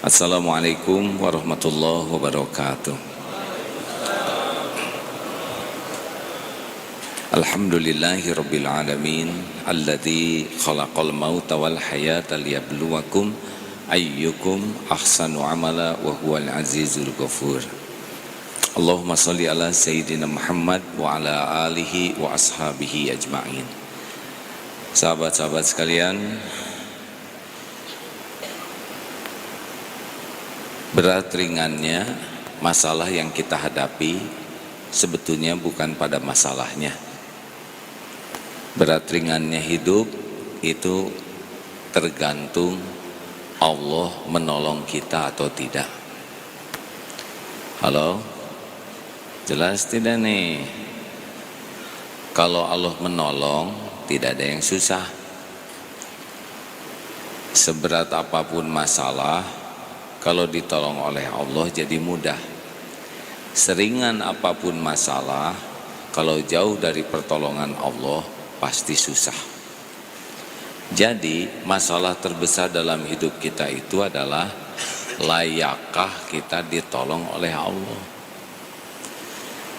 Assalamualaikum warahmatullahi wabarakatuh. Alhamdulillahi rabbil alamin alladzi khalaqal mauta wal hayata liyabluwakum ayyukum ahsanu amala wa huwal azizul ghafur. Allahumma shalli ala sayyidina Muhammad wa ala alihi wa ashabihi ajma'in. Sahabat-sahabat sekalian, berat ringannya masalah yang kita hadapi sebetulnya bukan pada masalahnya. Berat ringannya hidup itu tergantung Allah menolong kita atau tidak. Halo? Jelas tidak nih? Kalau Allah menolong, tidak ada yang susah. Seberat apapun masalah, kalau ditolong oleh Allah jadi mudah. Seringan apapun masalah, kalau jauh dari pertolongan Allah pasti susah. Jadi masalah terbesar dalam hidup kita itu adalah layakkah kita ditolong oleh Allah.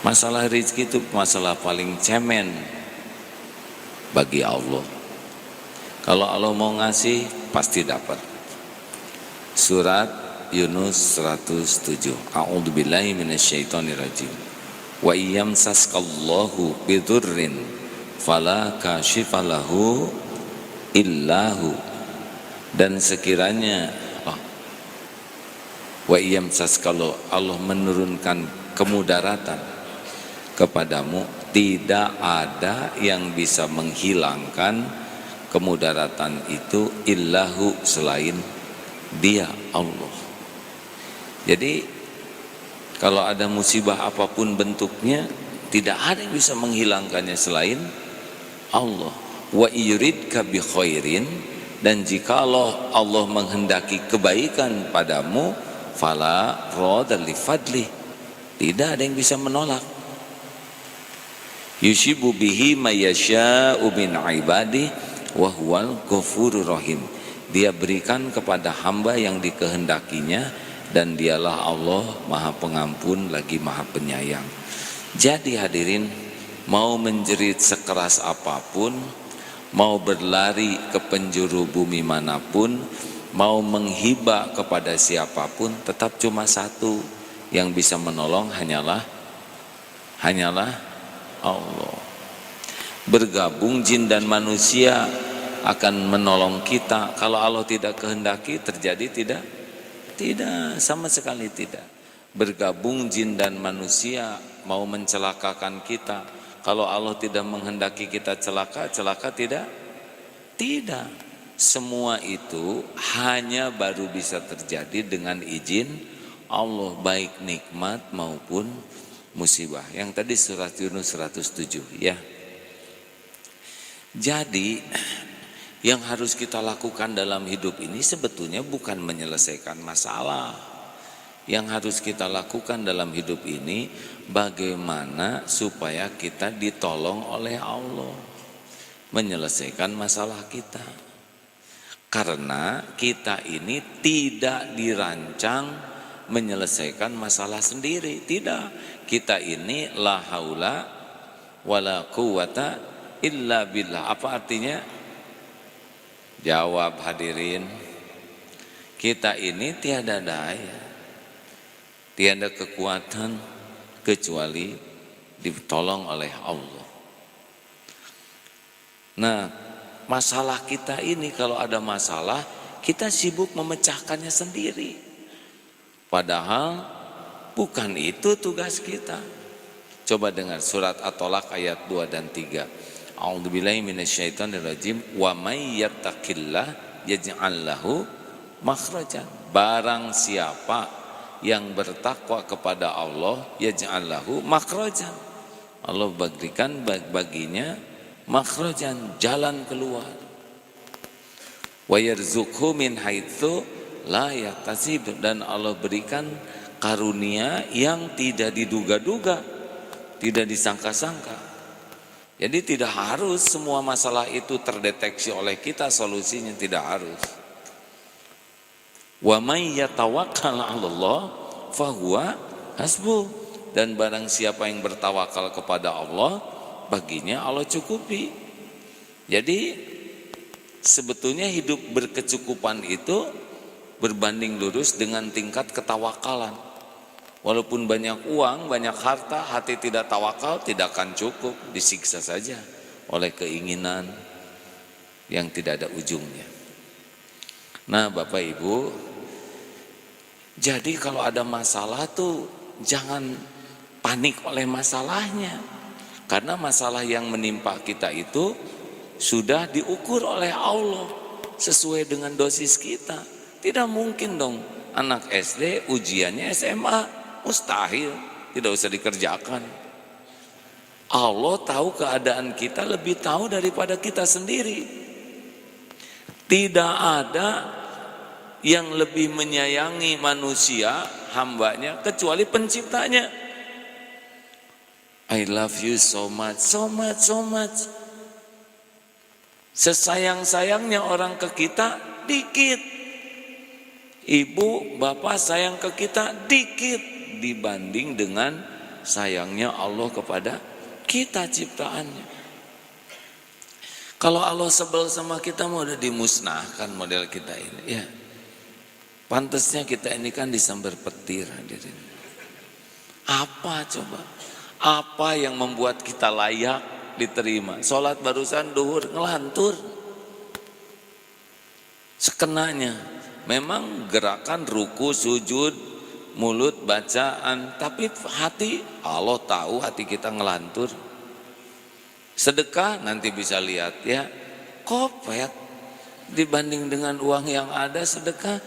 Masalah rezeki itu masalah paling cemen bagi Allah. Kalau Allah mau ngasih pasti dapat. Surat Yunus 107. A'udzubillahi minasyaitonirrajim. Wa iyamsaskallahu bidurrin fala kashifalahu illahu. Dan sekiranya wa iyamsaskallahu, Allah menurunkan kemudaratan kepadamu, tidak ada yang bisa menghilangkan kemudaratan itu illahu, selain Dia, Allah. Jadi kalau ada musibah apapun bentuknya, tidak ada yang bisa menghilangkannya selain Allah. Wa yuridka bi khairin, dan jikalau Allah menghendaki kebaikan padamu, fala radda li fadli, tidak ada yang bisa menolak. Yushibu bihi mayyasha'u min ibadi wa huwal ghafurur rahim. Dia berikan kepada hamba yang dikehendakinya, dan dialah Allah Maha Pengampun lagi Maha Penyayang. Jadi hadirin, mau menjerit sekeras apapun, mau berlari ke penjuru bumi manapun, mau menghibah kepada siapapun, tetap cuma satu yang bisa menolong, hanyalah Allah. Bergabung jin dan manusia akan menolong kita. Kalau Allah tidak kehendaki terjadi, tidak, sama sekali tidak. Bergabung jin dan manusia mau mencelakakan kita. Kalau Allah tidak menghendaki kita celaka tidak. Semua itu hanya baru bisa terjadi dengan izin Allah, baik nikmat maupun musibah. Yang tadi surat Yunus 107 ya. Jadi yang harus kita lakukan dalam hidup ini sebetulnya bukan menyelesaikan masalah. Yang harus kita lakukan dalam hidup ini bagaimana supaya kita ditolong oleh Allah menyelesaikan masalah kita. Karena kita ini tidak dirancang menyelesaikan masalah sendiri, tidak. Kita ini la haula wala quwata illa billah. Apa artinya? Jawab hadirin. Kita ini tiada daya, tiada kekuatan kecuali ditolong oleh Allah. Nah, masalah kita ini, kalau ada masalah kita sibuk memecahkannya sendiri. Padahal bukan itu tugas kita. Coba dengar surat At-Tolaq ayat 2 dan 3. A'udzubillahi minasyaitonirrajim. Wa may yattaqillah yaj'al lahu makhrajan. Barang siapa yang bertakwa kepada Allah, yaj'al lahu makhrajan, Allah berikan baginya makhrajan, jalan keluar. Wa yarzuqhu min haitsu la yahtasib, dan Allah berikan karunia yang tidak diduga-duga, tidak disangka-sangka. Jadi tidak harus semua masalah itu terdeteksi oleh kita solusinya, tidak harus. Wa may yatawakkal 'alallah fahuwa hasbuh. Dan barang siapa yang bertawakal kepada Allah, baginya Allah cukupi. Jadi sebetulnya hidup berkecukupan itu berbanding lurus dengan tingkat ketawakalan. Walaupun banyak uang, banyak harta, hati tidak tawakal, tidak akan cukup, disiksa saja oleh keinginan yang tidak ada ujungnya. Nah Bapak Ibu, jadi kalau ada masalah tuh jangan panik oleh masalahnya. Karena masalah yang menimpa kita itu sudah diukur oleh Allah sesuai dengan dosis kita. Tidak mungkin dong anak SD ujiannya SMA, mustahil, tidak usah dikerjakan. Allah tahu keadaan kita lebih tahu daripada kita sendiri. Tidak ada yang lebih menyayangi manusia, hambanya, kecuali penciptanya. I love you so much, so much, so much. Sesayang-sayangnya orang ke kita dikit. Ibu, bapak sayang ke kita dikit dibanding dengan sayangnya Allah kepada kita ciptaannya. Kalau Allah sebel sama kita mau udah dimusnahkan model kita ini. Ya, pantasnya kita ini kan disambar petir hadirin. Apa coba? Apa yang membuat kita layak diterima? Sholat barusan duhur ngelantur sekenanya. Memang gerakan ruku, sujud, mulut, bacaan, tapi hati, Allah tahu hati kita ngelantur. Sedekah nanti bisa lihat ya, kopet dibanding dengan uang yang ada. Sedekah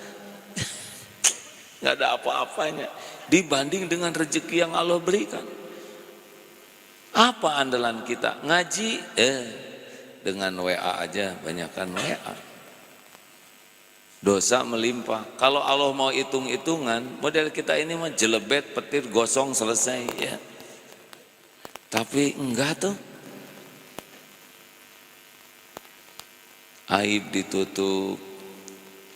nggak ada apa-apanya dibanding dengan rezeki yang Allah berikan. Apa andalan kita? Ngaji dengan WA aja, banyakkan WA. Dosa melimpah. Kalau Allah mau hitung-hitungan, model kita ini mah jelebet, petir, gosong, selesai ya. Tapi enggak tuh. Aib ditutup,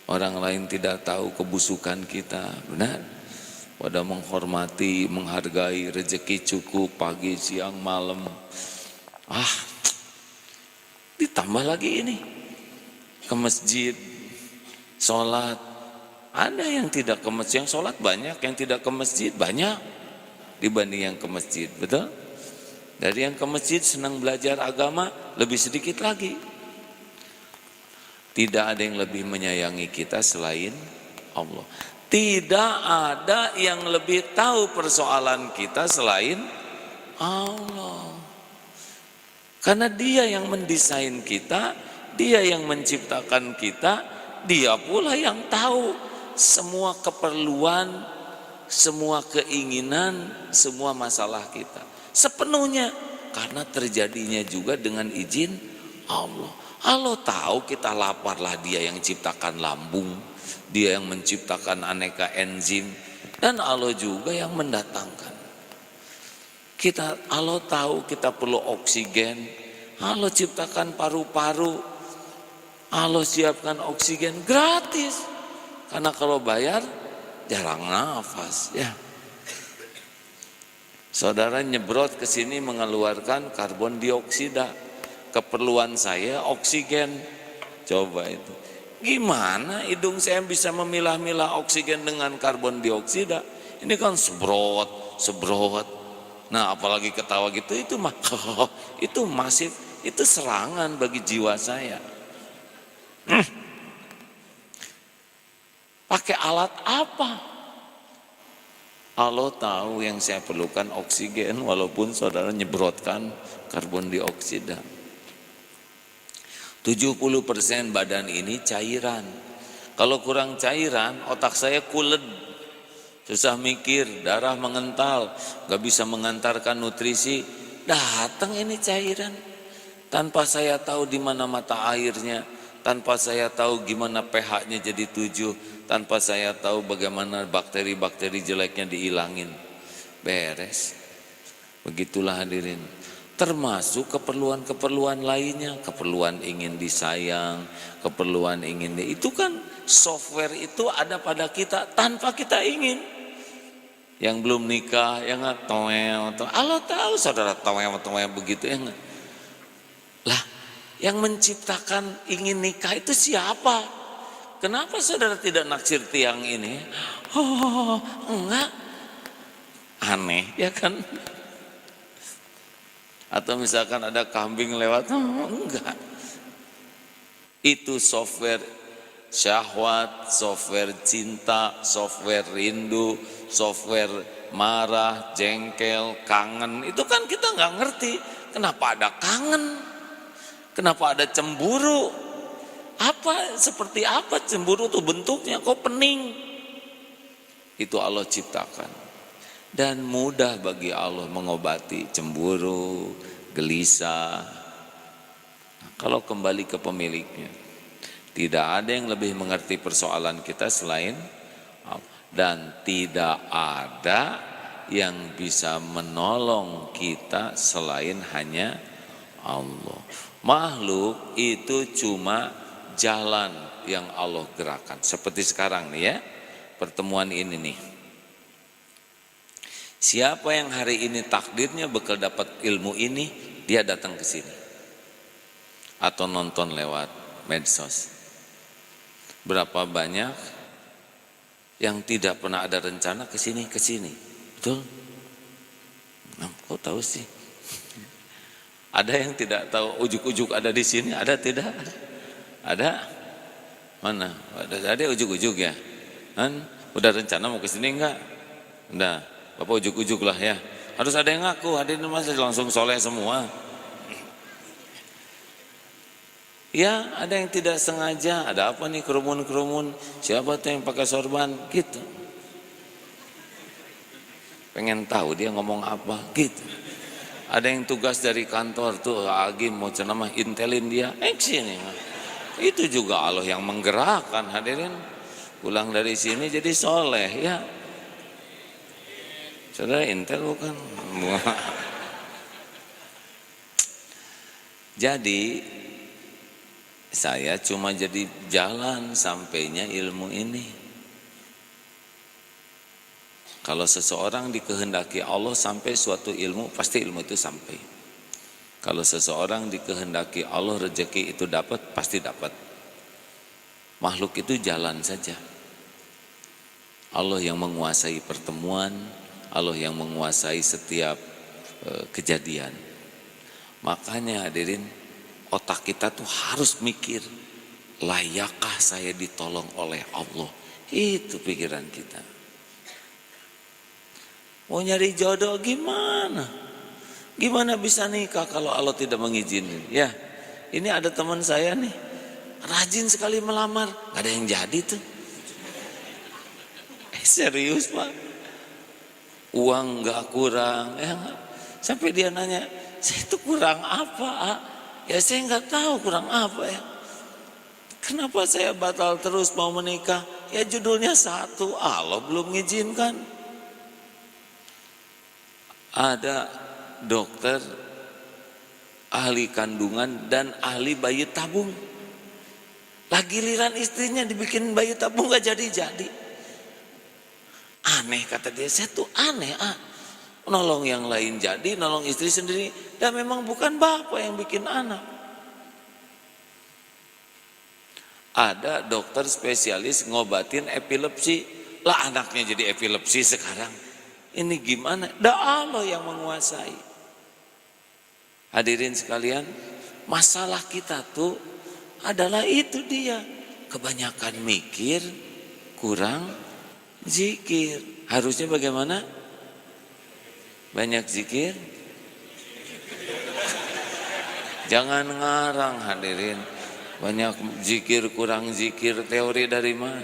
orang lain tidak tahu kebusukan kita, benar. Pada menghormati, menghargai, rezeki cukup pagi, siang, malam. Ditambah lagi ini ke masjid, sholat. Ada yang tidak ke masjid, yang sholat banyak, yang tidak ke masjid banyak dibanding yang ke masjid, betul? Dari yang ke masjid senang belajar agama lebih sedikit lagi. Tidak ada yang lebih menyayangi kita selain Allah. Tidak ada yang lebih tahu persoalan kita selain Allah. Karena Dia yang mendesain kita, Dia yang menciptakan kita, Dia pula yang tahu semua keperluan, semua keinginan, semua masalah kita sepenuhnya, karena terjadinya juga dengan izin Allah. Allah tahu kita laparlah, Dia yang ciptakan lambung, Dia yang menciptakan aneka enzim, dan Allah juga yang mendatangkan. Allah tahu kita perlu oksigen, Allah ciptakan paru-paru, Allah siapkan oksigen gratis. Karena kalau bayar jarang nafas ya. Saudara nyebrot ke sini mengeluarkan karbon dioksida. Keperluan saya oksigen. Coba itu. Gimana hidung saya bisa memilah-milah oksigen dengan karbon dioksida? Ini kan sebrot. Nah, apalagi ketawa gitu itu mah itu masif, itu serangan bagi jiwa saya. Pakai alat apa? Allah tahu yang saya perlukan oksigen walaupun saudara nyebrotkan karbon dioksida. 70% badan ini cairan. Kalau kurang cairan, otak saya kulet, susah mikir, darah mengental, gak bisa mengantarkan nutrisi. Datang ini cairan. Tanpa saya tahu di mana mata airnya, tanpa saya tahu gimana pH-nya jadi 7, tanpa saya tahu bagaimana bakteri-bakteri jeleknya dihilangin. Beres. Begitulah hadirin. termasuk keperluan-keperluan lainnya, keperluan ingin disayang, keperluan ingin itu kan software itu ada pada kita tanpa kita ingin. Yang belum nikah, yang nggak Allah tahu saudara toel begitu ya nggak. Lah, yang menciptakan ingin nikah itu siapa? Kenapa saudara tidak naksir tiang ini? Oh, enggak. Aneh ya kan? Atau misalkan ada kambing lewat, enggak. Itu software syahwat, software cinta, software rindu, software marah, jengkel, kangen. Itu kan kita nggak ngerti. Kenapa ada kangen? Kenapa ada cemburu? Seperti apa cemburu tuh bentuknya? Kok pening? Itu Allah ciptakan. Dan mudah bagi Allah mengobati cemburu, gelisah. Kalau kembali ke pemiliknya, tidak ada yang lebih mengerti persoalan kita selain Allah. Dan tidak ada yang bisa menolong kita selain hanya Allah. Makhluk itu cuma jalan yang Allah gerakan. Seperti sekarang nih ya, pertemuan ini nih. Siapa yang hari ini takdirnya bakal dapat ilmu ini, dia datang ke sini. Atau nonton lewat medsos. Berapa banyak yang tidak pernah ada rencana ke sini. Betul? Nah, kok tahu sih? Ada yang tidak tahu ujuk-ujuk ada di sini, ada tidak? Ada? Mana? Ada ujuk-ujuk ya? Kan? Udah rencana mau ke sini enggak? Udah, Bapak ujuk-ujuk lah ya. Harus ada yang ngaku, hadirin masa langsung soleh semua. Ya, ada yang tidak sengaja, ada apa nih kerumun-kerumun, siapa tuh yang pakai sorban, gitu. Pengen tahu dia ngomong apa, gitu. Ada yang tugas dari kantor tuh, Agim mau ceramah, intelin dia, sini. Itu juga Allah yang menggerakkan, hadirin. Pulang dari sini jadi soleh, ya. Saudara intel bukan? Jadi saya cuma jadi jalan sampainya ilmu ini. Kalau seseorang dikehendaki Allah sampai suatu ilmu, pasti ilmu itu sampai. Kalau seseorang dikehendaki Allah rezeki itu dapat, pasti dapat. Makhluk itu jalan saja. Allah yang menguasai pertemuan, Allah yang menguasai setiap kejadian. Makanya hadirin, otak kita tuh harus mikir, layakkah saya ditolong oleh Allah? Itu pikiran kita. Mau nyari jodoh gimana? Gimana bisa nikah kalau Allah tidak mengizinkan? Ya, ini ada teman saya nih, rajin sekali melamar, gak ada yang jadi tuh. Serius Pak, uang gak kurang, sampai dia nanya, saya itu kurang apa? Ya saya gak tahu kurang apa ya. Kenapa saya batal terus mau menikah? Ya judulnya satu, Allah belum mengizinkan. Ada dokter ahli kandungan dan ahli bayi tabung. Lagi giliran istrinya dibikin bayi tabung gak jadi-jadi. Aneh kata dia, saya tuh aneh nolong yang lain jadi, nolong istri sendiri. Dan memang bukan bapak yang bikin anak. Ada dokter spesialis ngobatin epilepsi. Lah anaknya jadi epilepsi sekarang. Ini gimana? Dah Allah yang menguasai. Hadirin sekalian, masalah kita tuh adalah itu dia. Kebanyakan mikir, kurang zikir. Harusnya bagaimana? Banyak zikir. Jangan ngarang hadirin. Banyak zikir, kurang zikir. Teori dari mana?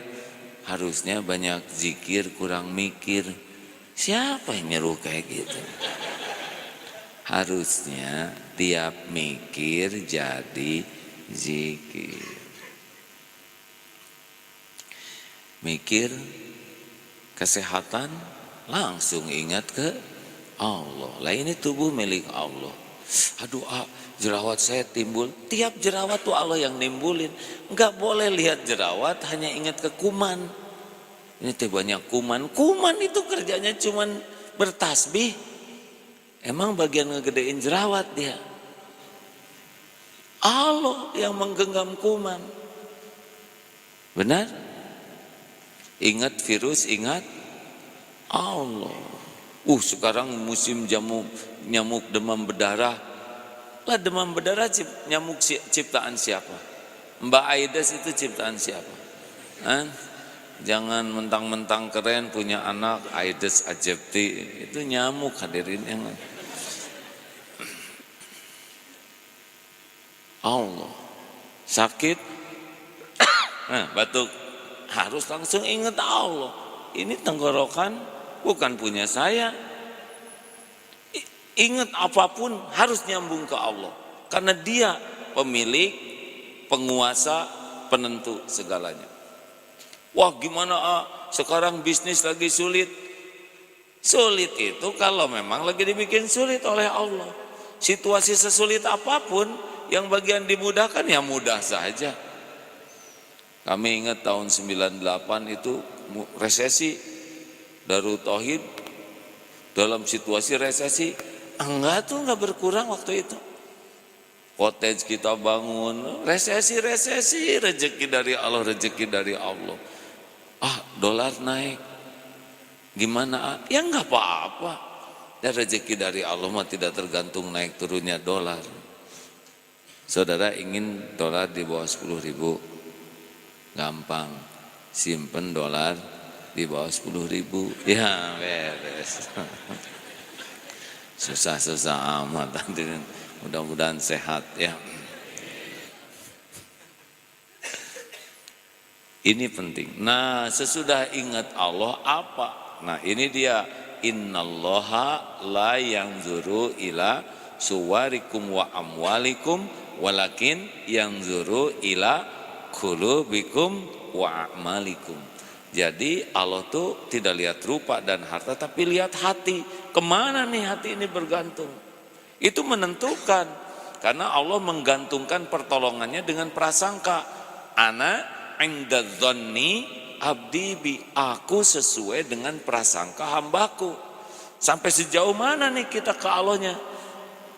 Harusnya banyak zikir, kurang mikir. Siapa yang nyuruh kayak gitu? Harusnya tiap mikir jadi zikir. Mikir kesehatan langsung ingat ke Allah. Lah ini tubuh milik Allah. Aduh, jerawat saya timbul. Tiap jerawat tuh Allah yang nimbulin. Enggak boleh lihat jerawat hanya ingat ke kuman. Ini teh banyak kuman. Kuman itu kerjanya cuman bertasbih. Emang bagian ngegedein jerawat dia. Allah yang menggenggam kuman. Benar? Ingat virus, ingat Allah. Sekarang musim nyamuk demam berdarah. Lah demam berdarah nyamuk ciptaan siapa? Mbak Aides itu ciptaan siapa? Jangan mentang-mentang keren punya anak Aedes aegypti, itu nyamuk hadirin yang Allah. Sakit, batuk, harus langsung ingat Allah. Ini tenggorokan bukan punya saya. Ingat apapun harus nyambung ke Allah. Karena dia pemilik, penguasa, penentu segalanya. Wah gimana sekarang bisnis lagi sulit. Sulit itu kalau memang lagi dibikin sulit oleh Allah. Situasi sesulit apapun yang bagian dimudahkan ya mudah saja. Kami ingat tahun 98 itu resesi. Darut Tauhid dalam situasi resesi enggak berkurang waktu itu. Cottage kita bangun, resesi rezeki dari Allah. Dolar naik. Gimana? Ya enggak apa-apa. Dan rezeki dari Allah mah tidak tergantung naik turunnya dolar. Saudara ingin dolar di bawah 10.000? Gampang. Simpen dolar di bawah 10.000. Ya beres. Susah-susah amat. Mudah-mudahan sehat ya. Ini penting. Nah, sesudah ingat Allah apa? Nah, ini dia. Innallaha la yanzuru ila suwarikum wa amwalikum walakin yanzuru ila qulubikum wa a'malikum. Jadi Allah tuh tidak lihat rupa dan harta tapi lihat hati. Kemana nih hati ini bergantung? Itu menentukan. Karena Allah menggantungkan pertolongannya dengan prasangka. Ana inda dhanni abdi bi, aku sesuai dengan prasangka hambaku. Sampai sejauh mana nih kita ke Allahnya?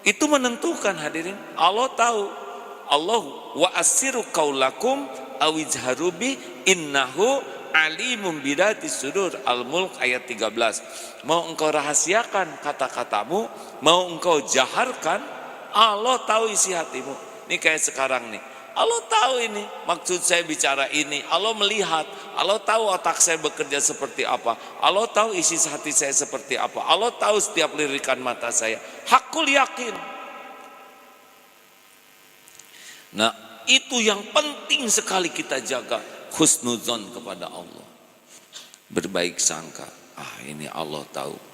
Itu menentukan hadirin. Allah tahu. Allah wa asiru qaulakum awijharu bi innahu alimum bidatis sudur. Al-Mulk ayat 13. Mau engkau rahasiakan kata-katamu, mau engkau jaharkan, Allah tahu isi hatimu. Ini kayak sekarang nih. Allah tahu ini, maksud saya bicara ini. Allah melihat, Allah tahu otak saya bekerja seperti apa. Allah tahu isi hati saya seperti apa. Allah tahu setiap lirikan mata saya. Hakul yakin. Nah, itu yang penting sekali kita jaga, husnuzon kepada Allah. Berbaik sangka. Ini Allah tahu.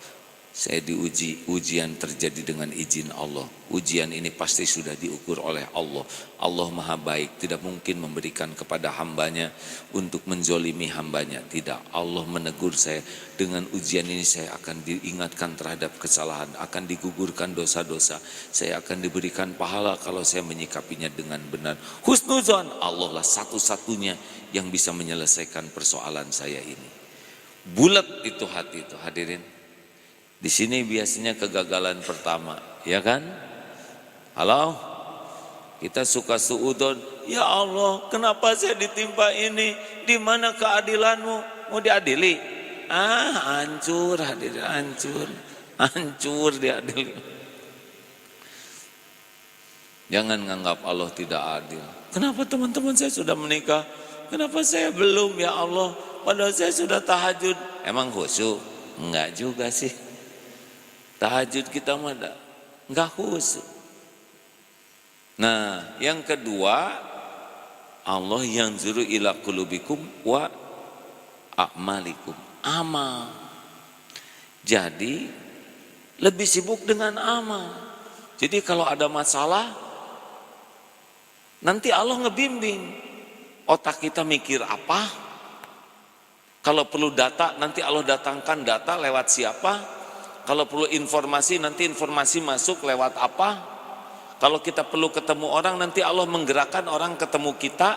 Saya diuji, ujian terjadi dengan izin Allah. Ujian ini pasti sudah diukur oleh Allah. Allah maha baik, tidak mungkin memberikan kepada hambanya untuk menzolimi hambanya. Tidak, Allah menegur saya. Dengan ujian ini saya akan diingatkan terhadap kesalahan, akan digugurkan dosa-dosa. Saya akan diberikan pahala kalau saya menyikapinya dengan benar. Husnuzon, Allah lah satu-satunya yang bisa menyelesaikan persoalan saya ini. Bulat itu hati itu hadirin. Di sini biasanya kegagalan pertama, ya kan? Halo? Kita suka suudon, ya Allah, kenapa saya ditimpa ini? Di mana keadilanmu? Mau diadili? Hancur hadirin, hancur diadili. Jangan nganggap Allah tidak adil. Kenapa teman-teman saya sudah menikah? Kenapa saya belum ya Allah? Padahal saya sudah tahajud. Emang khusyuk? Enggak juga sih. Tahajud kita mah enggak khusyuk. Nah, yang kedua, Allah yang zuru ila qulubikum wa a'malikum. Amal. Jadi lebih sibuk dengan amal. Jadi kalau ada masalah, nanti Allah ngebimbing. Otak kita mikir apa? Kalau perlu data, nanti Allah datangkan data lewat siapa? Kalau perlu informasi, nanti informasi masuk lewat apa? Kalau kita perlu ketemu orang, nanti Allah menggerakkan orang ketemu kita.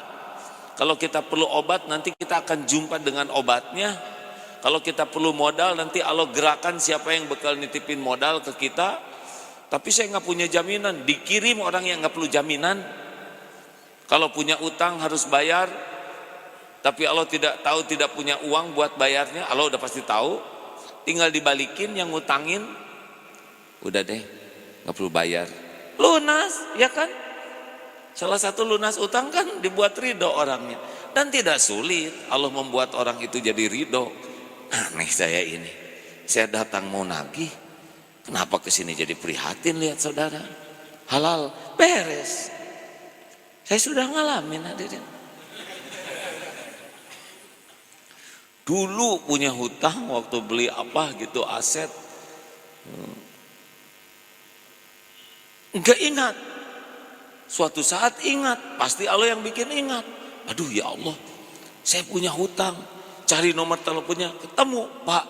Kalau kita perlu obat, nanti kita akan jumpa dengan obatnya. Kalau kita perlu modal, nanti Allah gerakan siapa yang bakal nitipin modal ke kita. Tapi saya nggak punya jaminan, dikirim orang yang nggak perlu jaminan. Kalau punya utang harus bayar, tapi Allah tidak tahu, tidak punya uang buat bayarnya. Allah udah pasti tahu, tinggal dibalikin yang ngutangin, udah deh, nggak perlu bayar, lunas, ya kan? Salah satu lunas utang kan dibuat ridho orangnya, dan tidak sulit Allah membuat orang itu jadi ridho. Aneh saya ini, saya datang mau nagih, kenapa kesini jadi prihatin lihat saudara? Halal, beres. Saya sudah ngalamin hadirin. Dulu punya hutang waktu beli apa gitu aset, enggak ingat. Suatu saat ingat, pasti Allah yang bikin ingat. Aduh ya Allah, saya punya hutang. Cari nomor teleponnya, ketemu, Pak,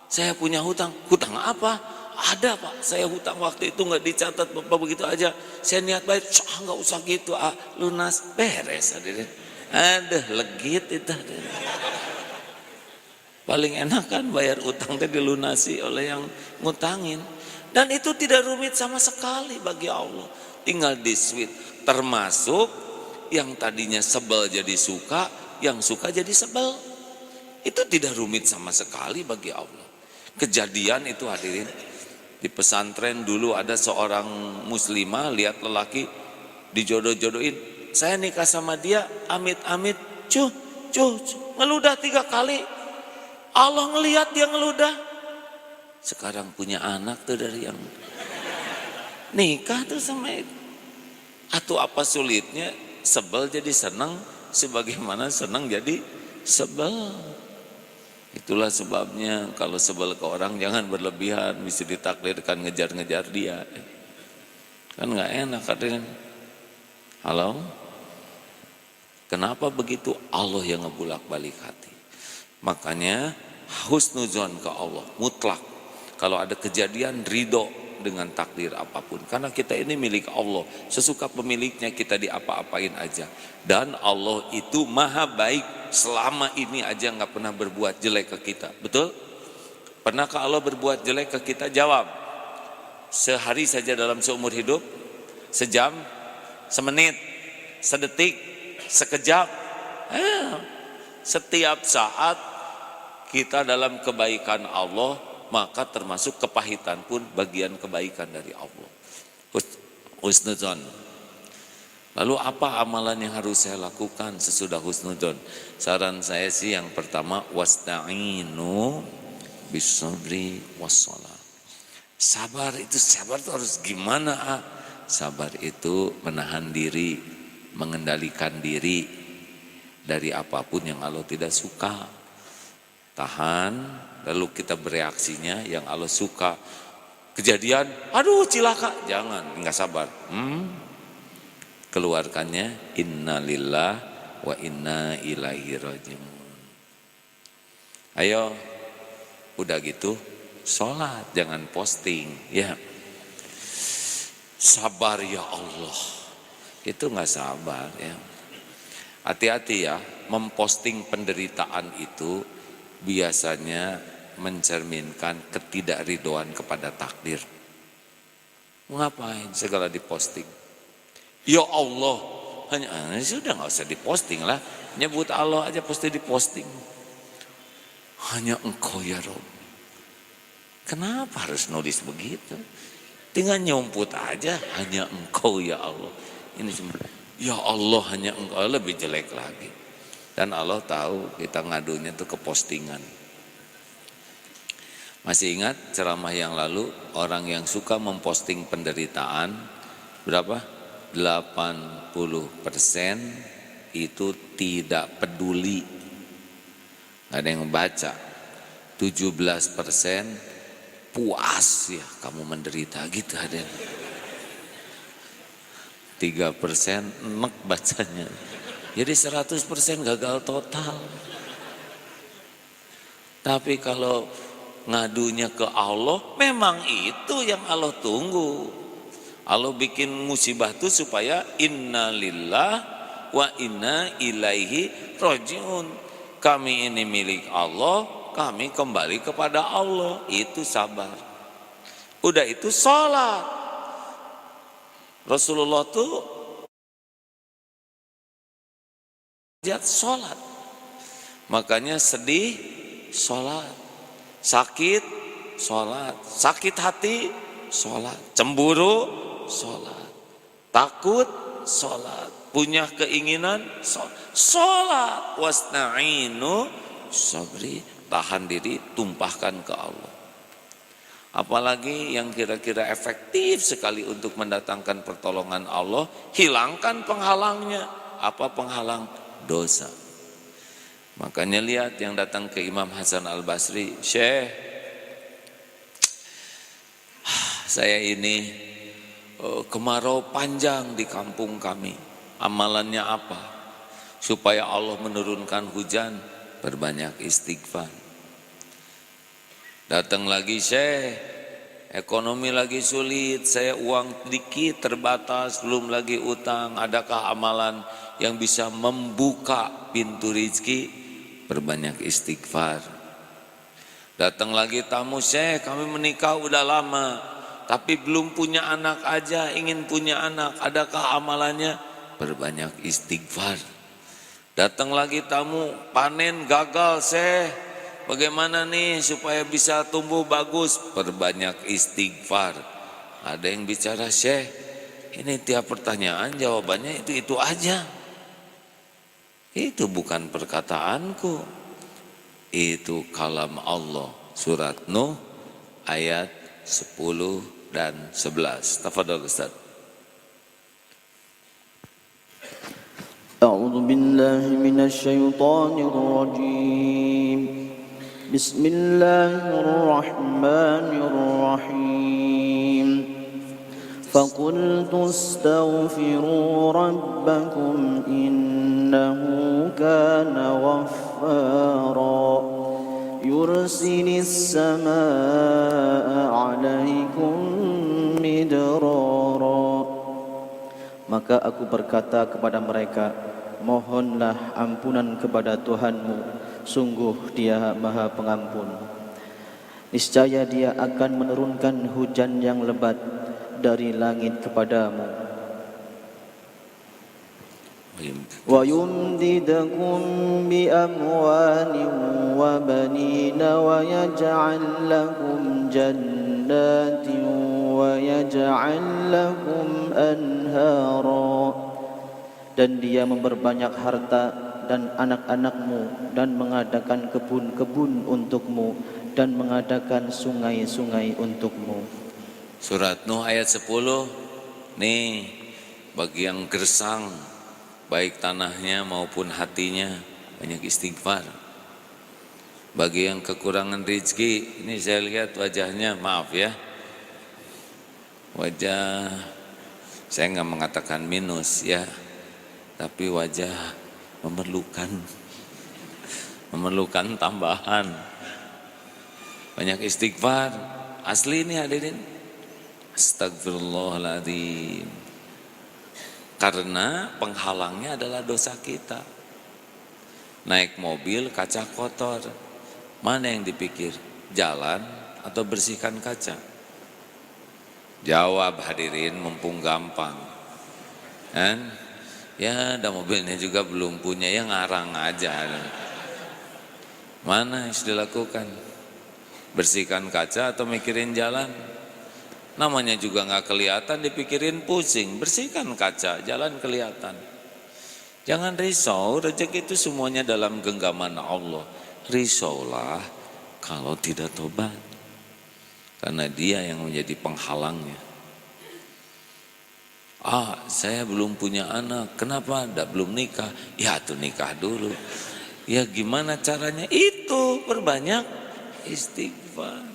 saya punya hutang. Hutang apa? Ada Pak, saya hutang waktu itu nggak dicatat Bapak, begitu aja. Saya niat bayar, nggak usah gitu, lunas, beres hadirin. Aduh legit itu hadirin. Paling enak kan bayar utang tadi dilunasi oleh yang ngutangin. Dan itu tidak rumit sama sekali bagi Allah. Tinggal di switch. Termasuk yang tadinya sebel jadi suka, yang suka jadi sebel. Itu tidak rumit sama sekali bagi Allah. Kejadian itu hadirin. Di pesantren dulu ada seorang muslimah lihat lelaki dijodoh-jodohin. Saya nikah sama dia, amit-amit, cuh, ngeludah 3 kali. Allah ngelihat dia ngeludah. Sekarang punya anak tuh dari yang nikah tuh sama itu. Atau apa sulitnya sebel jadi senang, sebagaimana senang jadi sebel. Itulah sebabnya kalau sebel ke orang jangan berlebihan, bisa ditakdirkan ngejar-ngejar dia. Kan nggak enak hadirin. Halo? Kenapa begitu? Allah yang ngebulak-balik hati. Makanya husnuzon ke Allah mutlak. Kalau ada kejadian ridho dengan takdir apapun, karena kita ini milik Allah, sesuka pemiliknya kita diapa-apain aja. Dan Allah itu maha baik, selama ini aja nggak pernah berbuat jelek ke kita. Betul? Pernahkah Allah berbuat jelek ke kita? Jawab. Sehari saja dalam seumur hidup, sejam, semenit, sedetik, sekejap, setiap saat kita dalam kebaikan Allah, maka termasuk kepahitan pun bagian kebaikan dari Allah. Husnuzon. Lalu apa amalan yang harus saya lakukan sesudah husnuzon? Saran saya sih yang pertama, wasta'inu bisabri wassalah. Sabar itu harus gimana? Sabar itu menahan diri, mengendalikan diri dari apapun yang Allah tidak suka. Tahan, lalu kita bereaksinya yang Allah suka. Kejadian, aduh cilaka, jangan, enggak sabar. Keluarkannya, innalillah wa inna ilaihi rajiun. Ayo, udah gitu, sholat, jangan posting, ya. Sabar ya Allah, itu enggak sabar ya. Hati-hati ya, memposting penderitaan itu biasanya mencerminkan ketidakridhoan kepada takdir. Ngapain segala diposting? Ya Allah, hanya sudah nggak usah diposting lah. Nyebut Allah aja pasti diposting. Hanya Engkau ya Rob. Kenapa harus nulis begitu? Tinggal nyumput aja, hanya Engkau ya Allah. Ini cuma ya Allah hanya Engkau, lebih jelek lagi. Dan Allah tahu kita ngadunya tuh ke postingan. Masih ingat ceramah yang lalu, orang yang suka memposting penderitaan, berapa? 80% itu tidak peduli. Gak ada yang membaca. 17% puas ya kamu menderita gitu ada. 3% enek bacanya. Jadi 100% gagal total. Tapi kalau ngadunya ke Allah, memang itu yang Allah tunggu. Allah bikin musibah itu supaya inna lillah wa inna ilaihi rajiun. Kami ini milik Allah, kami kembali kepada Allah. Itu sabar. Udah itu sholat. Rasulullah tuh sholat. Makanya sedih, sholat. Sakit, sholat. Sakit hati, sholat. Cemburu, sholat. Takut, sholat. Punya keinginan, sholat. Wasta'inu sabri. Tahan diri, tumpahkan ke Allah. Apalagi yang kira-kira efektif sekali untuk mendatangkan pertolongan Allah, hilangkan penghalangnya. Apa penghalang? Dosa. Makanya lihat yang datang ke Imam Hasan Al-Basri, Syekh, saya ini kemarau panjang di kampung kami. Amalannya apa? Supaya Allah menurunkan hujan, berbanyak istighfar. Datang lagi, Syekh, ekonomi lagi sulit, saya uang dikit terbatas, belum lagi utang. Adakah amalan yang bisa membuka pintu rezeki? Berbanyak istighfar. Datang lagi tamu, Syekh, kami menikah udah lama, tapi belum punya anak aja, ingin punya anak. Adakah amalannya? Berbanyak istighfar. Datang lagi tamu, panen gagal, Syekh, bagaimana nih supaya bisa tumbuh bagus? Perbanyak istighfar. Ada yang bicara, Syekh, ini tiap pertanyaan jawabannya itu aja. Itu bukan perkataanku. Itu kalam Allah. Surat Nuh ayat 10 dan 11. Tafadhol Ustaz. A'udzu billahi minasy syaithanir rajim. Bismillahirrahmanirrahim. Faqultu astaghfiru rabbakum innahu kana ghaffara yursilis samaa'a 'alaikum midrara. Maka aku berkata kepada mereka, mohonlah ampunan kepada Tuhanmu, sungguh Dia Maha Pengampun. Niscaya Dia akan menurunkan hujan yang lebat dari langit kepadamu. Wa yumdidakum bi amwalin wa banina wa yaj'al lakum jannatin wa yaj'al lakum anhara. Dan Dia memperbanyak harta dan anak-anakmu dan mengadakan kebun-kebun untukmu dan mengadakan sungai-sungai untukmu. Surat Nuh ayat 10. Nih, bagi yang gersang baik tanahnya maupun hatinya, banyak istighfar. Bagi yang kekurangan rezeki, ini saya lihat wajahnya, maaf ya, wajah, saya nggak mengatakan minus ya, tapi wajah memerlukan tambahan. Banyak istighfar. Asli ini hadirin. Astagfirullahaladzim. Karena penghalangnya adalah dosa kita. Naik mobil kaca kotor, mana yang dipikir? Jalan atau bersihkan kaca? Jawab hadirin, mumpung gampang kan? Ya, ada mobilnya juga belum punya, ya ngarang aja. Mana yang harus dilakukan? Bersihkan kaca atau mikirin jalan? Namanya juga nggak kelihatan, dipikirin pusing. Bersihkan kaca, jalan kelihatan. Jangan risau, rezeki itu semuanya dalam genggaman Allah. Risaulah kalau tidak tobat, karena Dia yang menjadi penghalangnya. Saya belum punya anak, kenapa? Belum nikah. Ya tuh nikah dulu. Ya gimana caranya? Itu perbanyak istighfar.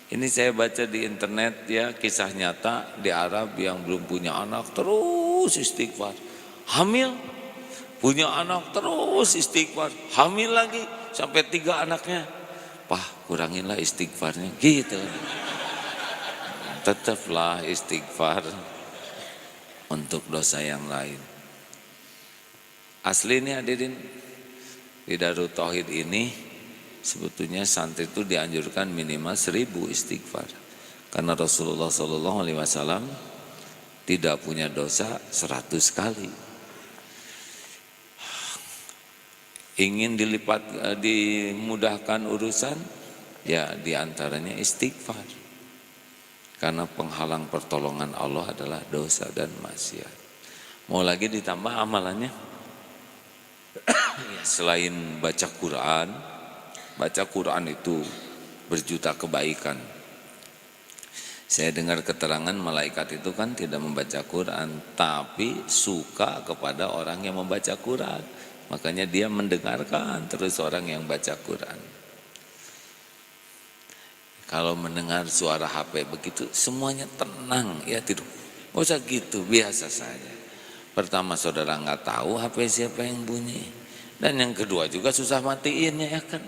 Ini saya baca di internet ya, kisah nyata di Arab yang belum punya anak terus istighfar. Hamil, punya anak terus istighfar. Hamil lagi sampai 3 anaknya. Pak, kuranginlah istighfarnya gitu. Tetaplah istighfar. untuk dosa yang lain. Asli ini hadirin, di Darut Tauhid ini sebetulnya santri itu dianjurkan minimal 1000 istighfar. Karena Rasulullah SAW tidak punya dosa 100 kali. Ingin dimudahkan urusan, ya diantaranya istighfar. Karena penghalang pertolongan Allah adalah dosa dan maksiat. Mau lagi ditambah amalannya? Ya, selain baca Quran itu berjuta kebaikan. Saya dengar keterangan malaikat itu kan tidak membaca Quran, tapi suka kepada orang yang membaca Quran. Makanya dia mendengarkan terus orang yang baca Quran. Kalau mendengar suara HP begitu semuanya tenang, ya tidur. Nggak usah gitu, biasa saja. Pertama saudara nggak tahu HP siapa yang bunyi, dan yang kedua juga susah matiinnya ya kan.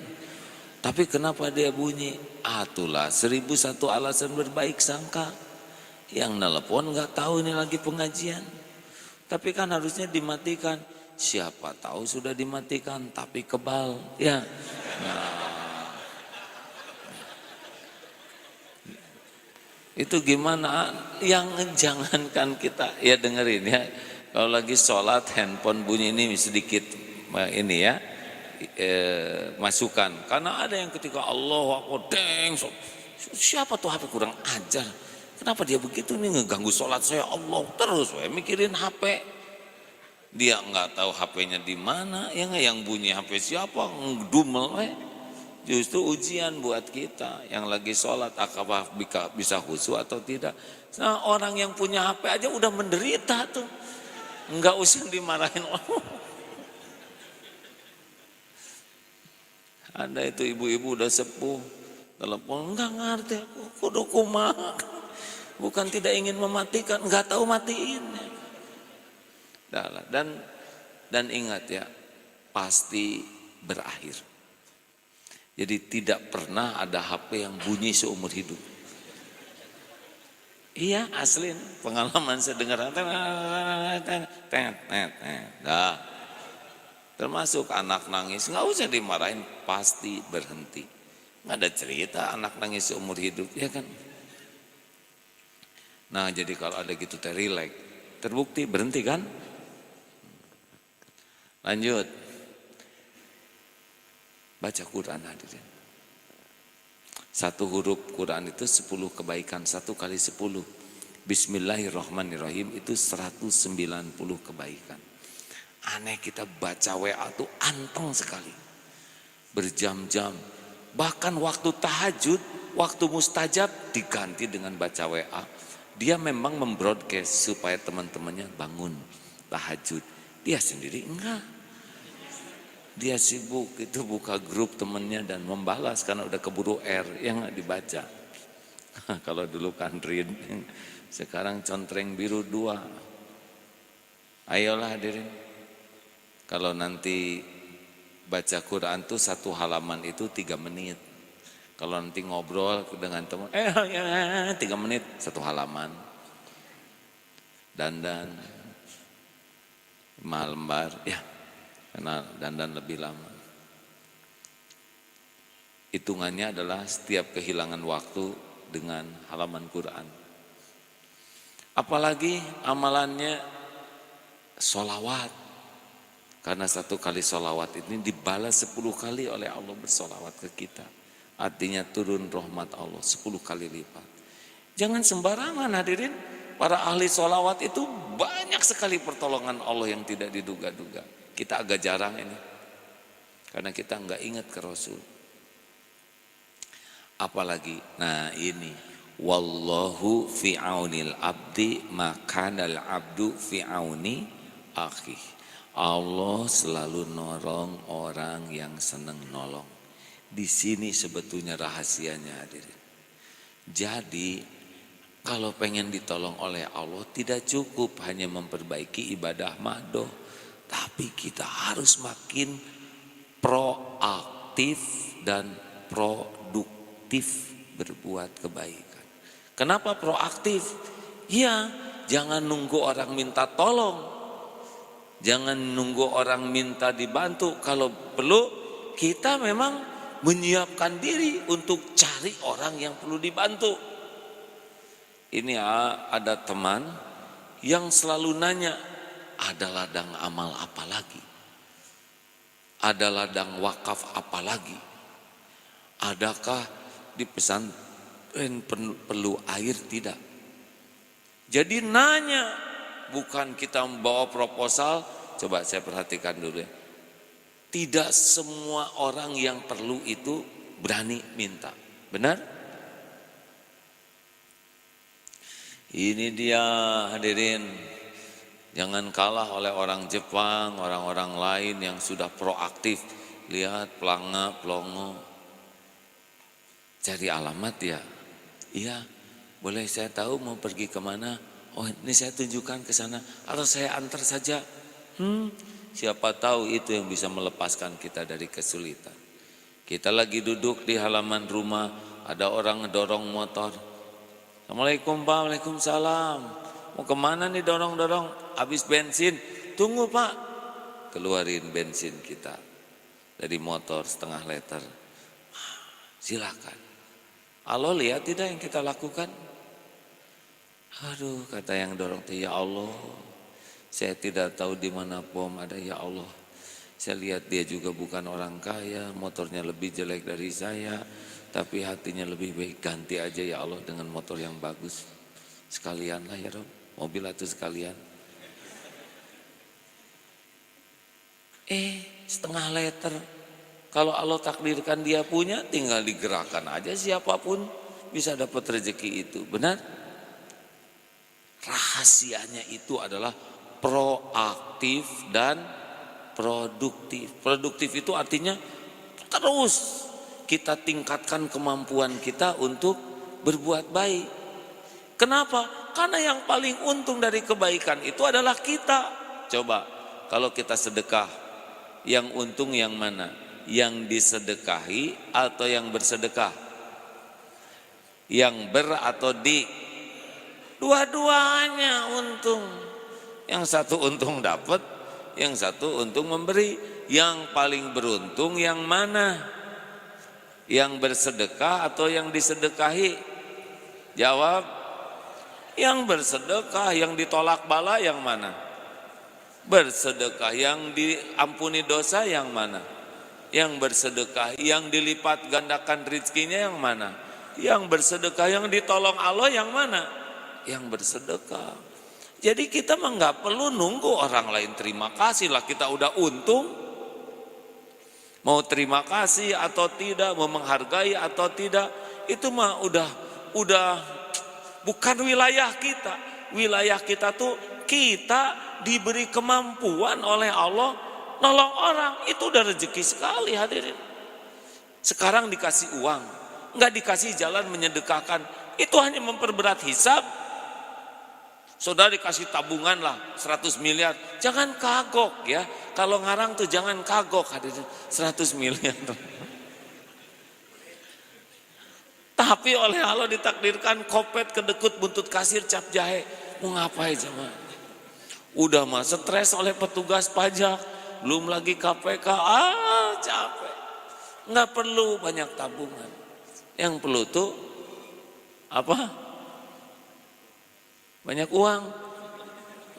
Tapi kenapa dia bunyi? Itulah 1001 alasan berbaik sangka. Yang nelpon nggak tahu ini lagi pengajian, tapi kan harusnya dimatikan. Siapa tahu sudah dimatikan tapi kebal, ya. Nah, itu gimana? Yang jangankan kita, ya dengerin ya. Kalau lagi sholat handphone bunyi ini sedikit ini ya, masukan. Karena ada yang ketika Allahu Akbar, deng, siapa tuh HP kurang ajar? Kenapa dia begitu nih ngeganggu sholat saya? Allah terus, mikirin HP. Dia nggak tahu HP-nya di mana, ya nggak, yang bunyi HP siapa? Ngedumel, Justru ujian buat kita yang lagi sholat, apakah bisa khusyuk atau tidak. Nah, orang yang punya HP aja udah menderita tuh, nggak usah dimarahin. Ada itu ibu-ibu udah sepuh, telepon nggak ngerti aku, kudu kumaha. Bukan tidak ingin mematikan, nggak tahu matiin. Dan ingat ya, pasti berakhir. Jadi tidak pernah ada HP yang bunyi seumur hidup. Iya asli, pengalaman saya dengar. Dah, termasuk anak nangis, nggak usah dimarahin, pasti berhenti. Nggak ada cerita anak nangis seumur hidup, ya kan? Nah jadi kalau ada gitu relax, terbukti berhenti kan? Lanjut, baca Quran hadirin. Satu huruf Quran itu 10 kebaikan, 1 kali 10. Bismillahirrahmanirrahim itu 190 kebaikan. Aneh kita baca WA tuh anteng sekali, berjam-jam. Bahkan waktu tahajud, waktu mustajab diganti dengan baca WA. Dia memang membroadcast supaya teman-temannya bangun tahajud. Dia sendiri enggak. Dia sibuk itu buka grup temannya dan membalas karena udah keburu yang enggak dibaca. Kalau dulu kan read, sekarang contreng biru 2. Ayolah hadirin. Kalau nanti baca Quran tuh 1 halaman itu 3 menit. Kalau nanti ngobrol dengan teman, 3 menit 1 halaman. Dandan lembar, ya, karena dandan lebih lama. Hitungannya adalah setiap kehilangan waktu dengan halaman Quran. Apalagi amalannya sholawat. Karena 1 kali sholawat ini dibalas 10 kali oleh Allah bersolawat ke kita. Artinya turun rahmat Allah 10 kali lipat. Jangan sembarangan hadirin. Para ahli sholawat itu banyak sekali pertolongan Allah yang tidak diduga-duga. Kita agak jarang ini, karena kita enggak ingat ke Rasul. Apalagi, nah ini, wallahu fi aunil abdi makanal abdu fi auni akhi. Allah selalu nolong orang yang senang nolong. Di sini sebetulnya rahasianya hadirin. Jadi kalau pengen ditolong oleh Allah tidak cukup hanya memperbaiki ibadah madoh, tapi kita harus makin proaktif dan produktif berbuat kebaikan. Kenapa proaktif? Ya, jangan nunggu orang minta tolong, jangan nunggu orang minta dibantu. Kalau perlu kita memang menyiapkan diri untuk cari orang yang perlu dibantu. Ini ada teman yang selalu nanya, ada ladang amal apa lagi? Ada ladang wakaf apa lagi? Adakah di pesantren perlu air tidak? Jadi nanya, bukan kita membawa proposal. Coba saya perhatikan dulu ya. Tidak semua orang yang perlu itu berani minta. Benar? Ini dia hadirin. Jangan kalah oleh orang Jepang, orang-orang lain yang sudah proaktif. Lihat pelanga, pelongo. Cari alamat ya. Iya, boleh saya tahu mau pergi kemana? Oh ini saya tunjukkan ke sana. Atau saya antar saja. Siapa tahu itu yang bisa melepaskan kita dari kesulitan. Kita lagi duduk di halaman rumah, ada orang ngedorong motor. Assalamualaikum Pak, waalaikumsalam. Mau kemana nih dorong-dorong? Habis bensin. Tunggu Pak. Keluarin bensin kita dari motor setengah liter. Silakan. Allah lihat tidak yang kita lakukan? Aduh, kata yang dorong, ya Allah, saya tidak tahu di mana pom ada, ya Allah. Saya lihat dia juga bukan orang kaya, motornya lebih jelek dari saya, tapi hatinya lebih baik. Ganti aja ya Allah dengan motor yang bagus. Sekalian lah ya Rob, mobil itu sekalian. Setengah liter. Kalau Allah takdirkan dia punya, tinggal digerakkan aja, siapapun bisa dapat rezeki itu. Benar? Rahasianya itu adalah proaktif dan produktif. Produktif itu artinya terus kita tingkatkan kemampuan kita untuk berbuat baik. Kenapa? Karena yang paling untung dari kebaikan itu adalah kita. Coba kalau kita sedekah, yang untung yang mana? Yang disedekahi atau yang bersedekah? Yang ber atau di? Dua-duanya untung. Yang satu untung dapat, yang satu untung memberi. Yang paling beruntung yang mana? Yang bersedekah atau yang disedekahi? Jawab. Yang bersedekah, yang ditolak bala yang mana? Bersedekah, yang diampuni dosa yang mana? Yang bersedekah, yang dilipat gandakan rezekinya yang mana? Yang bersedekah, yang ditolong Allah yang mana? Yang bersedekah. Jadi kita mah nggak perlu nunggu orang lain terima kasih lah, kita udah untung. Mau terima kasih atau tidak, mau menghargai atau tidak, itu mah udah bukan wilayah kita. Wilayah kita tuh kita diberi kemampuan oleh Allah nolong orang, itu udah rezeki sekali hadirin. Sekarang dikasih uang, nggak dikasih jalan menyedekahkan, itu hanya memperberat hisab. Saudara dikasih tabungan lah 100 miliar, jangan kagok ya. Kalau ngarang tuh jangan kagok hadirin, 100 miliar. Tapi oleh Allah ditakdirkan kopet, kedekut, buntut kasir, cap jahe. Mau ngapain jemaah? Udah mah stres oleh petugas pajak, belum lagi KPK, capek. Nggak perlu banyak tabungan. Yang perlu tuh apa? Banyak uang.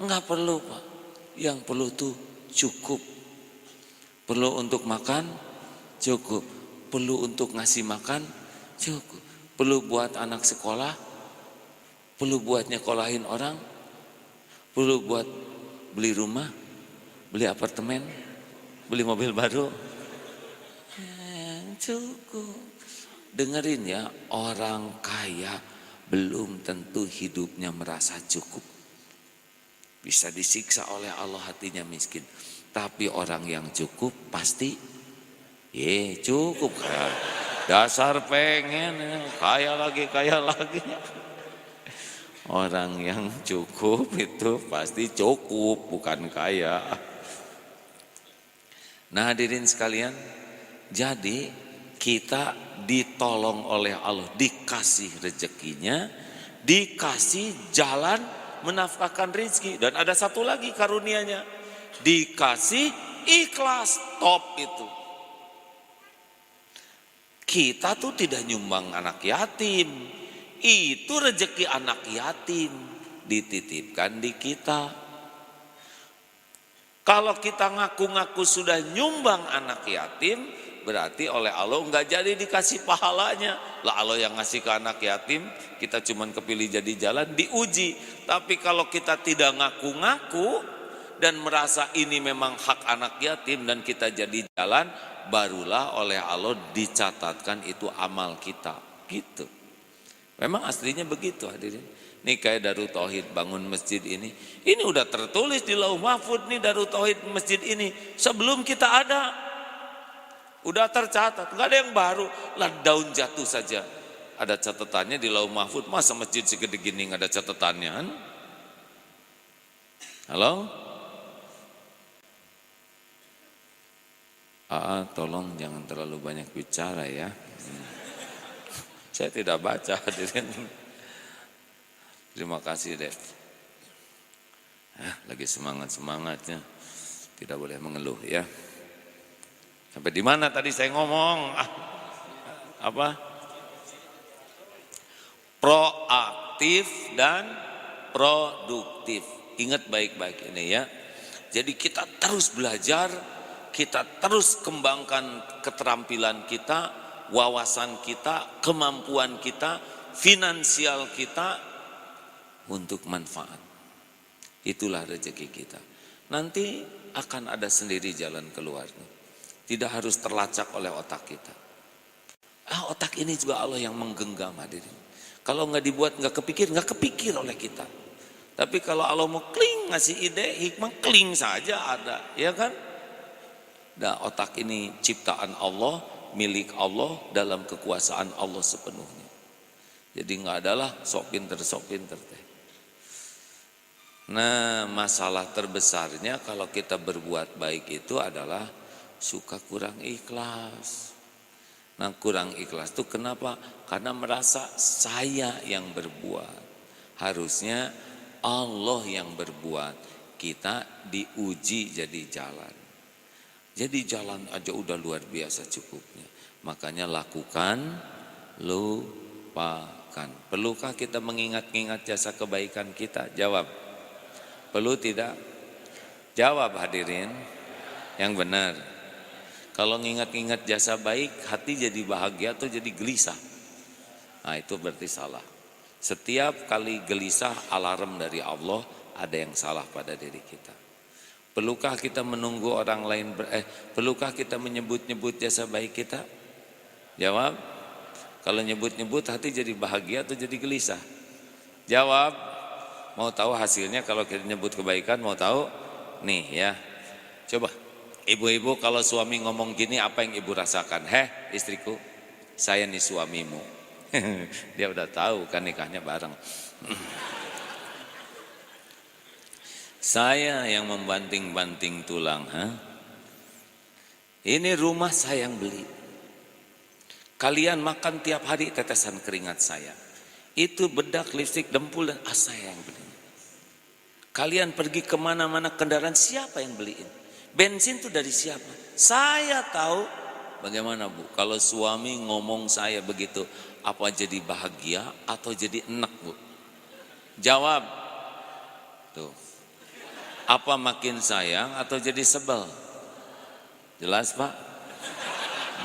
Nggak perlu Pak. Yang perlu tuh cukup. Perlu untuk makan, cukup. Perlu untuk ngasih makan, cukup. Perlu buat anak sekolah, perlu buat nyekolahin orang, perlu buat beli rumah, beli apartemen, beli mobil baru. Cukup. Dengerin ya, orang kaya belum tentu hidupnya merasa cukup. Bisa disiksa oleh Allah hatinya miskin. Tapi orang yang cukup pasti cukup. Dasar pengen kaya lagi. Orang yang cukup itu pasti cukup, bukan kaya. Nah hadirin sekalian, jadi kita ditolong oleh Allah, dikasih rezekinya, dikasih jalan menafkahkan rizki. Dan ada satu lagi karunianya, dikasih ikhlas, top itu. Kita tuh tidak nyumbang anak yatim, itu rezeki anak yatim dititipkan di kita. Kalau kita ngaku-ngaku sudah nyumbang anak yatim, berarti oleh Allah nggak jadi dikasih pahalanya. Lah Allah yang ngasih ke anak yatim, kita cuman kepilih jadi jalan, diuji. Tapi kalau kita tidak ngaku-ngaku dan merasa ini memang hak anak yatim dan kita jadi jalan, barulah oleh Allah dicatatkan itu amal kita. Gitu. Memang aslinya begitu hadirin. Nih kayak Darut Tauhid bangun masjid ini udah tertulis di Lauh Mahfud nih Darut Tauhid masjid ini sebelum kita ada. Udah tercatat, nggak ada yang baru. Lah daun jatuh saja ada catatannya di Lauh Mahfud. Masa masjid segede gini nggak ada catatannya kan? Halo? Tolong jangan terlalu banyak bicara ya. Saya tidak baca hadirin. Terima kasih Dev. Lagi semangat-semangatnya. Tidak boleh mengeluh ya. Sampai di mana tadi saya ngomong? Apa? Proaktif dan produktif. Ingat baik-baik ini ya. Jadi kita terus belajar, kita terus kembangkan keterampilan kita, wawasan kita, kemampuan kita, finansial kita untuk manfaat. Itulah rezeki kita. Nanti akan ada sendiri jalan keluarnya. Tidak harus terlacak oleh otak kita. Otak ini juga Allah yang menggenggam hadirin. Kalau nggak dibuat nggak kepikir oleh kita. Tapi kalau Allah mau kling ngasih ide, hikmah kling saja ada, ya kan? Nah, otak ini ciptaan Allah, milik Allah dalam kekuasaan Allah sepenuhnya. Jadi nggak adalah sok pinter teh. Nah, masalah terbesarnya kalau kita berbuat baik itu adalah suka kurang ikhlas. Nah, kurang ikhlas itu kenapa? Karena merasa saya yang berbuat. Harusnya Allah yang berbuat. Kita diuji jadi jalan. Jadi jalan aja udah luar biasa cukupnya. Makanya lakukan, lupakan. Perlukah kita mengingat-ingat jasa kebaikan kita? Jawab. Perlu tidak? Jawab hadirin. Yang benar. Kalau ngingat-ingat jasa baik, hati jadi bahagia atau jadi gelisah? Nah itu berarti salah. Setiap kali gelisah, alarm dari Allah, ada yang salah pada diri kita. Perlukah kita menunggu orang lain perlukah kita menyebut-nyebut jasa baik kita? Jawab. Kalau nyebut-nyebut hati jadi bahagia atau jadi gelisah? Jawab. Mau tahu hasilnya kalau kita nyebut kebaikan, mau tahu? Nih ya. Coba. Ibu-ibu kalau suami ngomong gini apa yang ibu rasakan? Istriku, saya nih suamimu. Dia udah tahu kan nikahnya bareng. Saya yang membanting-banting tulang. Ini rumah saya yang beli. Kalian makan tiap hari tetesan keringat saya. Itu bedak, lipstik, dempul dan saya yang beli. Kalian pergi kemana-mana kendaraan siapa yang beliin? Bensin itu dari siapa? Saya tahu. Bagaimana Bu? Kalau suami ngomong saya begitu, apa jadi bahagia atau jadi enak Bu? Jawab. Tuh. Apa makin sayang atau jadi sebel? Jelas Pak?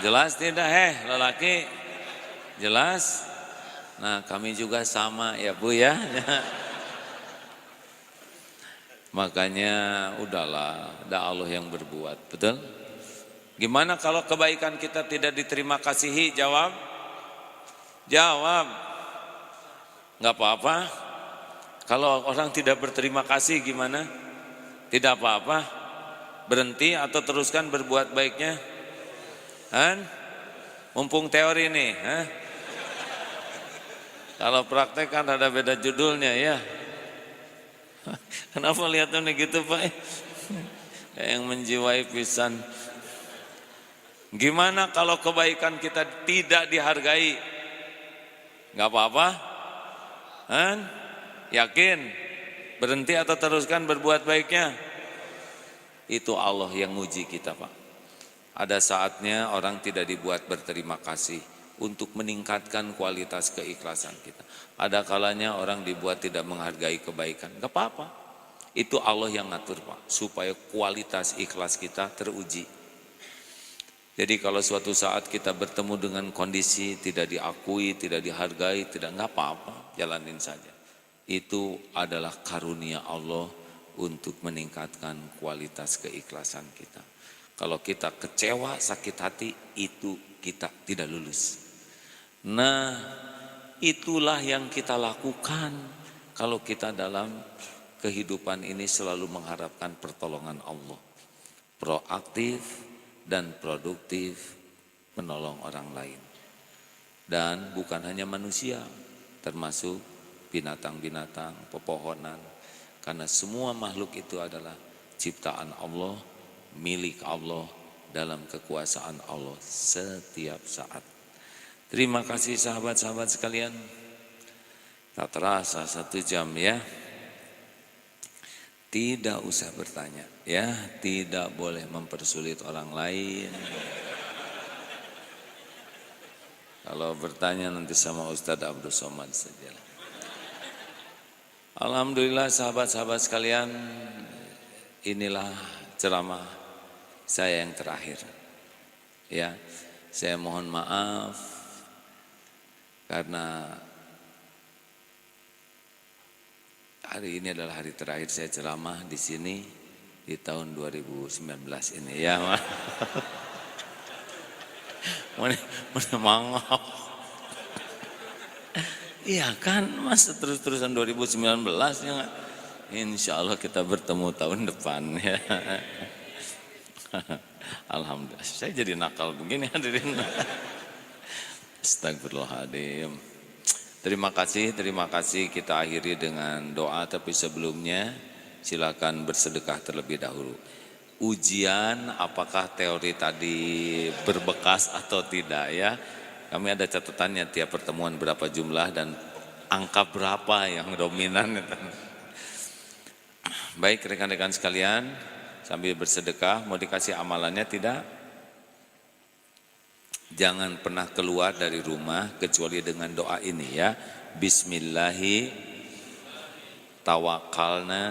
Jelas tidak lelaki? Jelas? Nah kami juga sama ya Bu ya. Makanya udahlah, ada Allah yang berbuat, betul? Gimana kalau kebaikan kita tidak diterima kasihi? Jawab. Jawab. Enggak apa-apa. Kalau orang tidak berterima kasih gimana? Tidak apa-apa. Berhenti atau teruskan berbuat baiknya? Mumpung teori nih, Kalau praktek kan ada beda judulnya ya. Kenapa lihatnya gitu Pak? Kayak yang menjiwai pisan. Gimana kalau kebaikan kita tidak dihargai? Gak apa-apa? Yakin? Berhenti atau teruskan berbuat baiknya? Itu Allah yang nguji kita, Pak. Ada saatnya orang tidak dibuat berterima kasih untuk meningkatkan kualitas keikhlasan kita. Ada kalanya orang dibuat tidak menghargai kebaikan. Gak apa-apa. Itu Allah yang ngatur, Pak, supaya kualitas ikhlas kita teruji. Jadi kalau suatu saat kita bertemu dengan kondisi tidak diakui, tidak dihargai, nggak apa-apa, jalanin saja. Itu adalah karunia Allah untuk meningkatkan kualitas keikhlasan kita. Kalau kita kecewa, sakit hati, itu kita tidak lulus. Nah, itulah yang kita lakukan kalau kita dalam kehidupan ini selalu mengharapkan pertolongan Allah. Proaktif dan produktif menolong orang lain. Dan bukan hanya manusia, termasuk binatang-binatang, pepohonan. Karena semua makhluk itu adalah ciptaan Allah, milik Allah, dalam kekuasaan Allah setiap saat. Terima kasih sahabat-sahabat sekalian. Tak terasa 1 jam ya. Tidak usah bertanya ya, tidak boleh mempersulit orang lain. Kalau bertanya nanti sama Ustadz Abdul Somad saja. Alhamdulillah sahabat-sahabat sekalian, inilah ceramah saya yang terakhir. Ya, saya mohon maaf karena hari ini adalah hari terakhir saya ceramah di sini di tahun 2019 ini ya. Mana maaf. Iya kan, masa terus-terusan 2019 ya nggak? Insya Allah kita bertemu tahun depan ya. Alhamdulillah, saya jadi nakal begini hadirin. Astagfirullahaladzim. Terima kasih kita akhiri dengan doa, tapi sebelumnya silakan bersedekah terlebih dahulu. Ujian apakah teori tadi berbekas atau tidak ya? Kami ada catatannya tiap pertemuan berapa jumlah dan angka berapa yang dominan. Baik rekan-rekan sekalian, sambil bersedekah mau dikasih amalannya tidak? Jangan pernah keluar dari rumah kecuali dengan doa ini ya. Bismillahi tawakkalna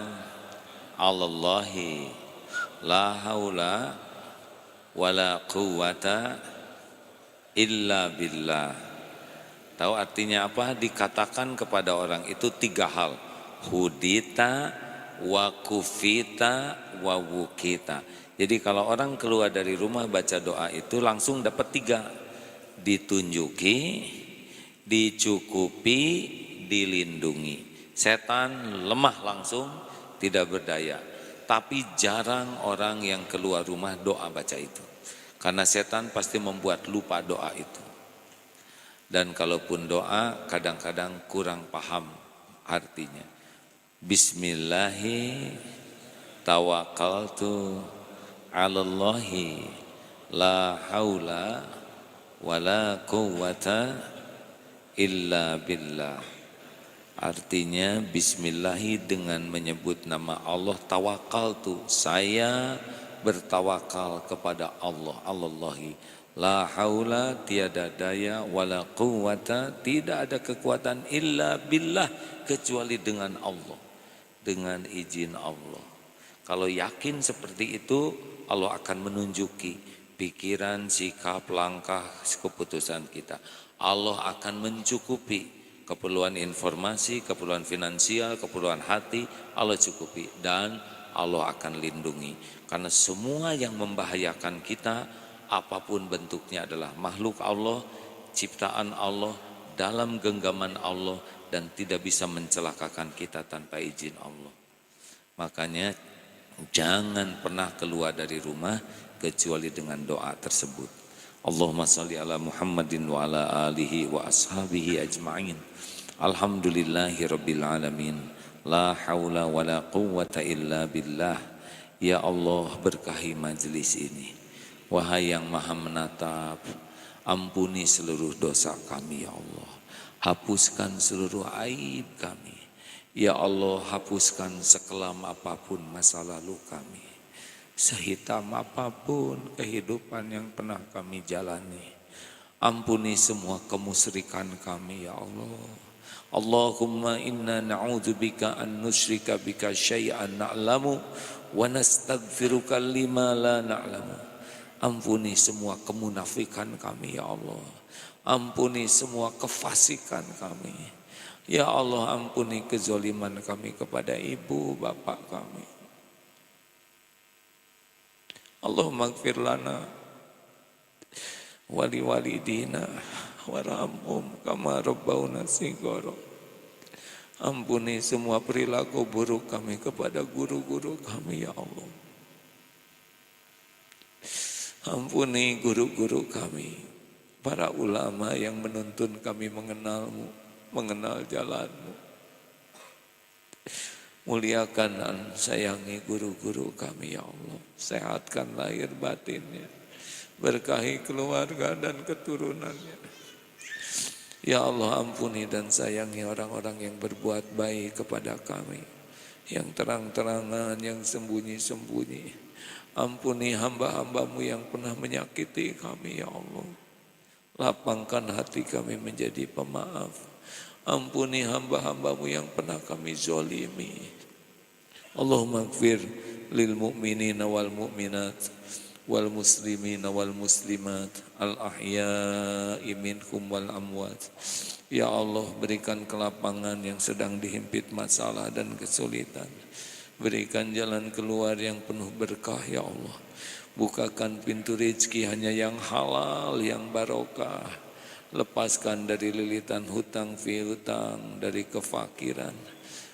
alallahi la haula wala quwata illa billah. Tahu artinya apa? Dikatakan kepada orang itu 3 hal. Hudita wa kufita wa wukita. Jadi kalau orang keluar dari rumah baca doa itu langsung dapat 3. Ditunjuki, dicukupi, dilindungi. Setan lemah langsung, tidak berdaya. Tapi jarang orang yang keluar rumah doa baca itu. Karena setan pasti membuat lupa doa itu. Dan kalaupun doa kadang-kadang kurang paham artinya. Bismillahi tawakkaltu alallahi la haula wala quwwata illa billah. Artinya bismillahi dengan menyebut nama Allah, tawakkaltu, saya bertawakal kepada Allah. Allahi la haula, tiada daya, wala quwwata, tidak ada kekuatan, illa billah, kecuali dengan Allah, dengan izin Allah. Kalau yakin seperti itu, Allah akan menunjuki pikiran, sikap, langkah, keputusan kita. Allah akan mencukupi keperluan informasi, keperluan finansial, keperluan hati, Allah cukupi. Dan Allah akan lindungi. Karena semua yang membahayakan kita, apapun bentuknya adalah makhluk Allah, ciptaan Allah, dalam genggaman Allah, dan tidak bisa mencelakakan kita tanpa izin Allah. Makanya jangan pernah keluar dari rumah kecuali dengan doa tersebut. Allahumma salli ala Muhammadin wa ala alihi wa ashabihi ajma'in. Alhamdulillahi rabbil alamin. La haula wa la quwwata illa billah. Ya Allah, berkahi majlis ini. Wahai yang maha menatap, ampuni seluruh dosa kami ya Allah. Hapuskan seluruh aib kami. Ya Allah, hapuskan sekelam apapun masa lalu kami, sehitam apapun kehidupan yang pernah kami jalani. Ampuni semua kemusyrikan kami ya Allah. Allahumma inna na'udzubika an nusyrika bika syai'an na'lamu wa nastaghfiruka lima la na'lamu. Ampuni semua kemunafikan kami ya Allah. Ampuni semua kefasikan kami. Ya Allah, ampuni kezoliman kami kepada ibu bapak kami. Allahumma gfir lana wali walidina warhamhum kama rabbawna shighara. Ampuni semua perilaku buruk kami kepada guru-guru kami ya Allah. Ampuni guru-guru kami, para ulama yang menuntun kami mengenalmu, mengenal jalanmu. Muliakan dan sayangi guru-guru kami ya Allah. Sehatkan lahir batinnya, berkahi keluarga dan keturunannya. Ya Allah, ampuni dan sayangi orang-orang yang berbuat baik kepada kami, yang terang-terangan, yang sembunyi-sembunyi. Ampuni hamba-hambamu yang pernah menyakiti kami ya Allah. Lapangkan hati kami menjadi pemaaf. Ampuni hamba-hambamu yang pernah kami zolimi. Allahumma gfir lil mu'minina wal mu'minat wal muslimina wal muslimat al ahya'i minhum wal amwat. Ya Allah, berikan kelapangan yang sedang dihimpit masalah dan kesulitan. Berikan jalan keluar yang penuh berkah ya Allah. Bukakan pintu rezeki hanya yang halal, yang barokah. Lepaskan dari lilitan hutang piutang, dari kefakiran.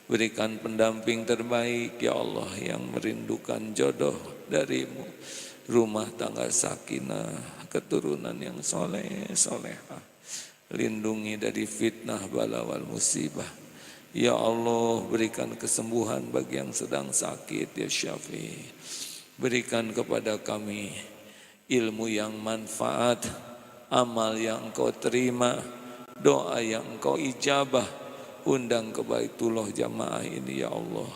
Berikan pendamping terbaik ya Allah yang merindukan jodoh darimu. Rumah tangga sakinah, keturunan yang soleh, solehah. Lindungi dari fitnah, bala wal musibah. Ya Allah, berikan kesembuhan bagi yang sedang sakit ya Syafi'. Berikan kepada kami ilmu yang manfaat, amal yang Engkau terima, doa yang Engkau ijabah. Undang ke Baitullah jamaah ini ya Allah.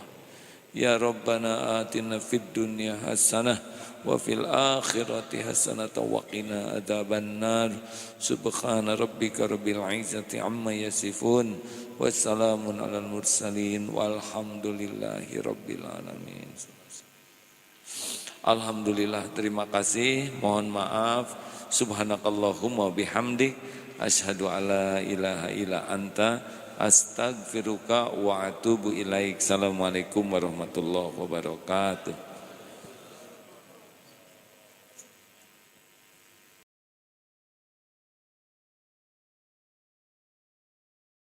Ya Rabbana atina fid dunya hasanah wa fil akhirati hasanah wa qina adzabannar. Subhana rabbika rabbil izzati amma yasifun. Wassalamun alal mursalin walhamdulillahi rabbil alamin. Alhamdulillah, terima kasih. Mohon maaf. Subhanakallahumma bihamdik asyhadu alla ilaha illa anta astaghfiruka wa atubu ilaik. Assalamualaikum warahmatullahi wabarakatuh.